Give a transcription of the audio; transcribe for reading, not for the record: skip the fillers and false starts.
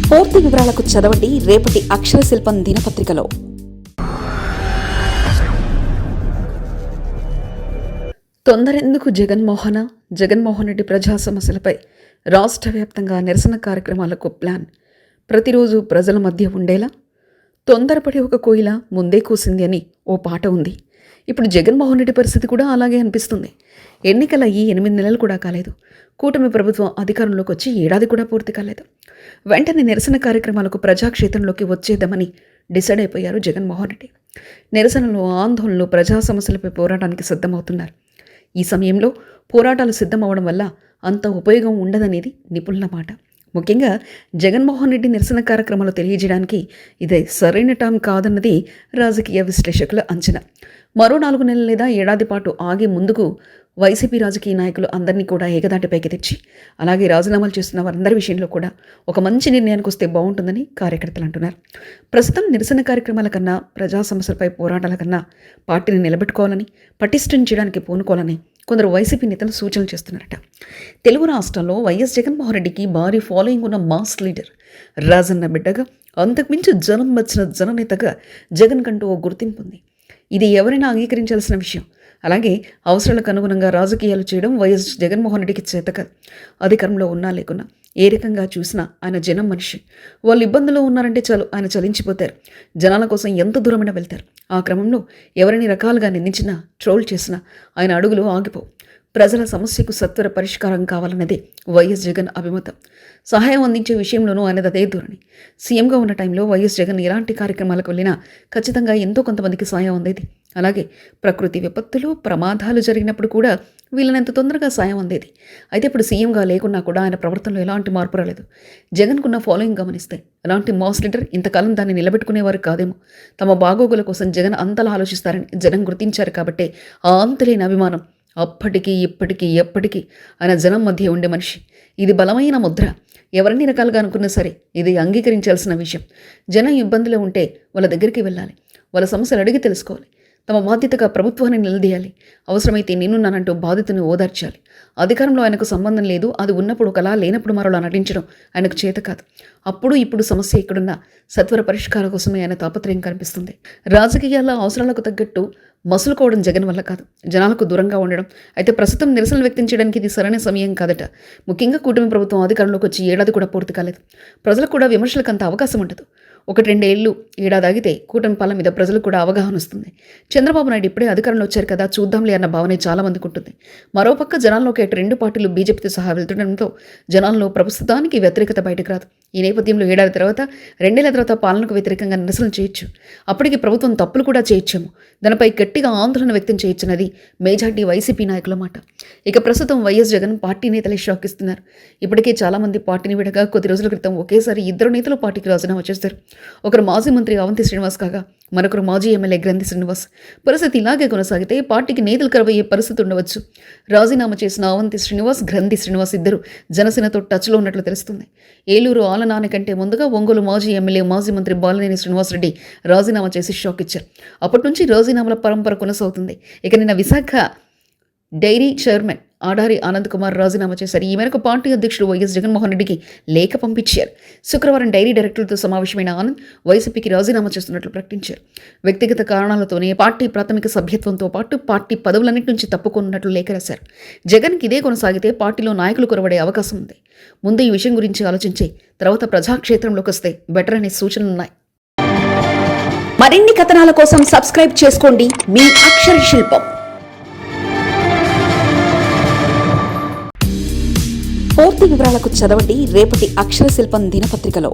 పూర్తి వివరాలకు చదవండి రేపటి అక్షర శిల్పం దినపత్రికలో. తొందరెందుకు జగన్మోహన్ రెడ్డి ప్రజా సమస్యలపై రాష్ట్ర వ్యాప్తంగా నిరసన కార్యక్రమాలకు ప్లాన్. ప్రతిరోజు ప్రజల మధ్య ఉండేలా తొందరపడి ఒక కోయిల ముందే కూసింది అని ఓ పాట ఉంది. ఇప్పుడు జగన్మోహన్ రెడ్డి పరిస్థితి కూడా అలాగే అనిపిస్తుంది. ఎన్నికలయ్యి 8 నెలలు కూడా కాలేదు. కూటమి ప్రభుత్వం అధికారంలోకి వచ్చి ఏడాది కూడా పూర్తి కాలేదు. వెంటనే నిరసన కార్యక్రమాలకు ప్రజాక్షేత్రంలోకి వచ్చేద్దామని డిసైడ్ అయిపోయారు జగన్మోహన్ రెడ్డి. నిరసనలు, ఆందోళనలు, ప్రజా సమస్యలపై పోరాటానికి సిద్ధమవుతున్నారు. ఈ సమయంలో పోరాటాలు సిద్ధమవడం వల్ల అంత ఉపయోగం ఉండదనేది నిపుణుల మాట. ముఖ్యంగా జగన్మోహన్ రెడ్డి నిరసన కార్యక్రమాలు తెలియజేయడానికి ఇదే సరైన టైం కాదన్నది రాజకీయ విశ్లేషకుల అంచనా. మరో 4 నెలలు లేదా ఏడాది పాటు ఆగి ముందుకు వైసీపీ రాజకీయ నాయకులు అందరినీ కూడా ఏకదాటిపైకి తెచ్చి, అలాగే రాజీనామాలు చేస్తున్న వారందరి విషయంలో కూడా ఒక మంచి నిర్ణయానికి వస్తే బాగుంటుందని కార్యకర్తలు అంటున్నారు. ప్రస్తుతం నిరసన కార్యక్రమాల కన్నా, ప్రజా సమస్యలపై పోరాటాల కన్నా పార్టీని నిలబెట్టుకోవాలని, పటిష్టం చేయడానికి పూనుకోవాలని కొందరు వైసీపీ నేతలు సూచనలు చేస్తున్నారట. తెలుగు రాష్ట్రాల్లో వైఎస్ జగన్మోహన్ రెడ్డికి భారీ ఫాలోయింగ్ ఉన్న మాస్ లీడర్, రాజన్న బిడ్డగా, అంతకుమించి జనం వచ్చిన జననేతగా జగన్ కంటూ ఓ గుర్తింపు ఉంది. ఇది ఎవరైనా అంగీకరించాల్సిన విషయం. అలాగే అవసరాలకు అనుగుణంగా రాజకీయాలు చేయడం వైఎస్ జగన్మోహన్ రెడ్డికి చేత కాదు. అధికారంలో ఉన్నా లేకున్నా, ఏ రకంగా చూసినా ఆయన జనం మనిషి. వాళ్ళు ఇబ్బందుల్లో ఉన్నారంటే చాలు ఆయన చలించిపోతారు. జనాల కోసం ఎంత దూరమైనా వెళ్తారు. ఆ క్రమంలో ఎవరిని రకాలుగా నిందించినా, ట్రోల్ చేసినా ఆయన అడుగులు ఆగిపోవు. ప్రజల సమస్యకు సత్వర పరిష్కారం కావాలన్నదే వైఎస్ జగన్ అభిమతం. సహాయం అందించే విషయంలోనూ ఆయనది అదే ధోరణి. సీఎంగా ఉన్న టైంలో వైఎస్ జగన్ ఎలాంటి కార్యక్రమాలకు వెళ్ళినా ఖచ్చితంగా ఎంతో కొంతమందికి సాయం అందేది. అలాగే ప్రకృతి విపత్తులు, ప్రమాదాలు జరిగినప్పుడు కూడా వీళ్ళనంత తొందరగా సాయం అందేది. అయితే ఇప్పుడు సీఎంగా లేకున్నా కూడా ఆయన ప్రవర్తనలో ఎలాంటి మార్పు రాలేదు. జగన్కున్న ఫాలోయింగ్ గమనిస్తే అలాంటి మాస్ లీడర్ ఇంతకాలం దాన్ని నిలబెట్టుకునేవారు కాదేమో. తమ బాగోగుల కోసం జగన్ అంతలా ఆలోచిస్తారని జనం గుర్తించారు కాబట్టే ఆ అంతులేని అభిమానం. అప్పటికీ ఇప్పటికీ ఎప్పటికీ ఆయన జనం మధ్య ఉండే మనిషి. ఇది బలమైన ముద్ర. ఎవరిని రకాలుగా అనుకున్నా సరే ఇది అంగీకరించాల్సిన విషయం. జనం ఇబ్బందులు ఉంటే వాళ్ళ దగ్గరికి వెళ్ళాలి. వాళ్ళ సమస్యలు అడిగి తెలుసుకోవాలి. తమ బాధ్యతగా ప్రభుత్వాన్ని నిలదీయాలి. అవసరమైతే నేనున్నానంటూ బాధితుని ఓదార్చాలి. అధికారంలో ఆయనకు సంబంధం లేదు, అది ఉన్నప్పుడు ఒకలా, లేనప్పుడు మరోలా నటించడం ఆయనకు చేత కాదు. అప్పుడు ఇప్పుడు సమస్య ఎక్కడున్నా సత్వర పరిష్కారం కోసమే ఆయన తాపత్రయం కనిపిస్తుంది. రాజకీయాల్లో అవసరాలకు తగ్గట్టు మసులుకోవడం జగన్ వల్ల కాదు, జనాలకు దూరంగా ఉండడం. అయితే ప్రస్తుతం నిరసనలు వ్యక్తం చేయడానికి ఇది సరైన సమయం కాదట. ముఖ్యంగా కూటమి ప్రభుత్వం అధికారంలోకి వచ్చి ఏడాది కూడా పూర్తి కాలేదు. ప్రజలకు కూడా విమర్శలకు అంత అవకాశం ఉండదు. 1-2 ఏళ్ళు, ఏడాది ఆగితే కూటమి పాలన మీద ప్రజలకు కూడా అవగాహన వస్తుంది. చంద్రబాబు నాయుడు ఇప్పుడే అధికారంలో వచ్చారు కదా, చూద్దాంలే అన్న భావనే చాలా మందికి ఉంటుంది. మరోపక్క జనాల్లోకి అటు 2 పార్టీలు బీజేపీతో సహా వెళ్తుండడంతో జనాల్లో ప్రభుత్వానికి వ్యతిరేకత బయటకు రాదు. ఈ నేపథ్యంలో ఏడాది తర్వాత, 2 ఏళ్ల తర్వాత పాలనకు వ్యతిరేకంగా నిరసనలు చేయొచ్చు. అప్పటికి ప్రభుత్వం తప్పులు కూడా చేయొచ్చేమో. దానిపై గట్టిగా ఆందోళన వ్యక్తం చేయొచ్చన్నది మెజార్టీ వైసీపీ నాయకుల మాట. ఇక ప్రస్తుతం వైఎస్ జగన్ పార్టీ నేతలే షాక్ ఇస్తున్నారు. ఇప్పటికే చాలామంది పార్టీని విడగా కొద్ది రోజుల క్రితం ఒకేసారి 2 నేతలు పార్టీకి రాజీనామా చేస్తారు. ఒకరు మాజీ మంత్రి అవంతి శ్రీనివాస్ కాగా మరొకరు మాజీ ఎమ్మెల్యే గ్రంథి శ్రీనివాస్. పరిస్థితి ఇలాగే కొనసాగితే పార్టీకి నేతలు కరువయ్యే పరిస్థితి ఉండవచ్చు. రాజీనామా చేసిన అవంతి శ్రీనివాస్, గ్రంథి శ్రీనివాస్ ఇద్దరు జనసేనతో టచ్లో ఉన్నట్లు తెలుస్తుంది. ఏలూరు ఆలనాని కంటే ముందుగా ఒంగోలు మాజీ ఎమ్మెల్యే, మాజీ మంత్రి బాలినేని శ్రీనివాసరెడ్డి రాజీనామా చేసి షాక్ ఇచ్చారు. అప్పటి నుంచి రాజీనామాల పరంపర కొనసాగుతుంది. ఇక నిన్న విశాఖ డైరీ చైర్మన్ ఆడారి ఆనంద్ కుమార్ రాజీనామా చేశారు. ఈ మేరకు పార్టీ అధ్యక్షుడు వైఎస్ జగన్మోహన్ రెడ్డికి లేఖ పంపించారు. శుక్రవారం డైరీ డైరెక్టర్లతో సమావేశమైన ఆనంద్ వైసీపీకి రాజీనామా చేస్తున్నట్లు ప్రకటించారు. వ్యక్తిగత కారణాలతోనే పార్టీ ప్రాథమిక సభ్యత్వంతో పాటు పార్టీ పదవులన్నింటి నుంచి తప్పుకున్నట్లు లేఖ రాశారు. జగన్కి ఇదే కొనసాగితే పార్టీలో నాయకులు కొరవడే అవకాశం ఉంది. ముందు ఈ విషయం గురించి ఆలోచించి తర్వాత ప్రజాక్షేత్రంలోకి వస్తే బెటర్ అనే సూచనలున్నాయి. మరిన్ని కథనాల కోసం సబ్స్క్రైబ్ చేసుకోండి మీ అక్షర శిల్పం. పూర్తి వివరాలకు చదవండి రేపటి అక్షర శిల్పం దినపత్రికలో.